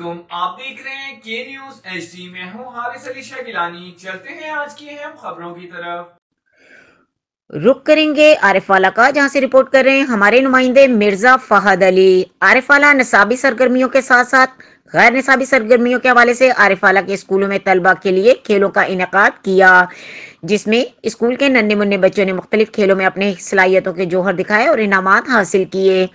علیکم، آپ دیکھ رہے ہیں کے نیوز ایچ ڈی میں ہوں حارث علی شاہ گیلانی۔ چلتے ہیں آج کی اہم خبروں کی طرف۔ رخ کریں گے عارف والا کا، جہاں سے رپورٹ کر رہے ہیں ہمارے نمائندے مرزا فہد علی۔ عارف والا نصابی سرگرمیوں کے ساتھ ساتھ غیر نصابی سرگرمیوں کے حوالے سے عارف والا کے اسکولوں میں طلبہ کے لیے کھیلوں کا انعقاد کیا، جس میں اسکول کے ننھے منھے بچوں نے مختلف کھیلوں میں اپنے صلاحیتوں کے جوہر دکھائے اور انعامات حاصل کیے۔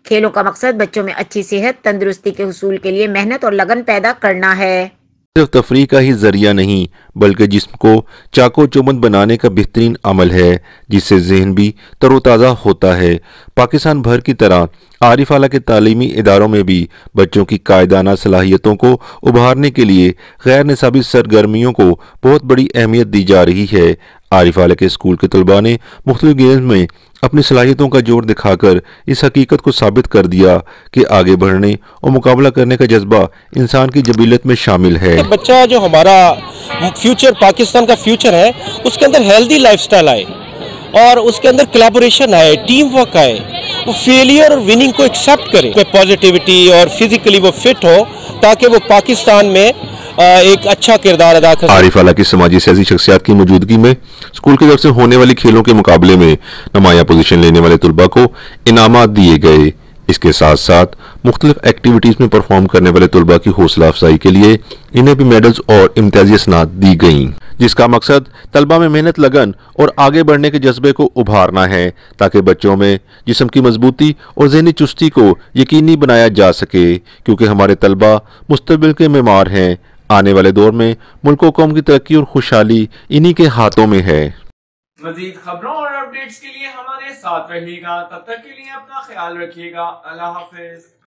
کھیلوں کا مقصد بچوں میں اچھی صحت، تندرستی کے حصول کے لیے محنت اور لگن پیدا کرنا ہے۔ صرف تفریح کا ہی ذریعہ نہیں بلکہ جسم کو چاق و چوبند بنانے کا بہترین عمل ہے، جس سے ذہن بھی تر و تازہ ہوتا ہے۔ پاکستان بھر کی طرح عارف اعلیٰ کے تعلیمی اداروں میں بھی بچوں کی قائدانہ صلاحیتوں کو ابھارنے کے لیے غیر نصابی سرگرمیوں کو بہت بڑی اہمیت دی جا رہی ہے۔ عارف اعلیٰ کے اسکول کے طلباء نے مختلف گیمز میں اپنی صلاحیتوں کا جوڑ دکھا کر اس حقیقت کو ثابت کر دیا کہ آگے بڑھنے اور مقابلہ کرنے کا جذبہ انسان کی جبلت میں شامل ہے۔ بچہ جو ہمارا فیوچر، پاکستان کا فیوچر ہے، اس کے اندر ہیلدی لائف سٹائل آئے اور اس کے اندر کلیبوریشن آئے، ٹیم ورک آئے، وہ فیلئر اور وننگ کو ایکسیپٹ کرے، پازیٹیوٹی اور فزیکلی وہ فٹ ہو تاکہ وہ پاکستان میں ایک اچھا کردار ادا کر سکے۔ عارف اعلیٰ کی سماجی سیاسی شخصیات کی موجودگی میں اسکول کی طرف سے ہونے والی کھیلوں کے مقابلے میں نمایاں پوزیشن لینے والے طلباء کو انعامات دیے گئے۔ اس کے ساتھ ساتھ مختلف ایکٹیویٹیز میں پرفارم کرنے والے طلباء کی حوصلہ افزائی کے لیے انہیں بھی میڈلز اور امتیازی اسناد دی گئیں، جس کا مقصد طلباء میں محنت، لگن اور آگے بڑھنے کے جذبے کو ابھارنا ہے تاکہ بچوں میں جسم کی مضبوطی اور ذہنی چستی کو یقینی بنایا جا سکے، کیونکہ ہمارے طلباء مستقبل کے معمار ہیں۔ آنے والے دور میں ملک و قوم کی ترقی اور خوشحالی انہی کے ہاتھوں میں ہے۔ مزید خبروں اور اپڈیٹس کے لیے ہمارے ساتھ رہیے گا، تب تک کے لیے اپنا خیال رکھیے گا۔ اللہ حافظ۔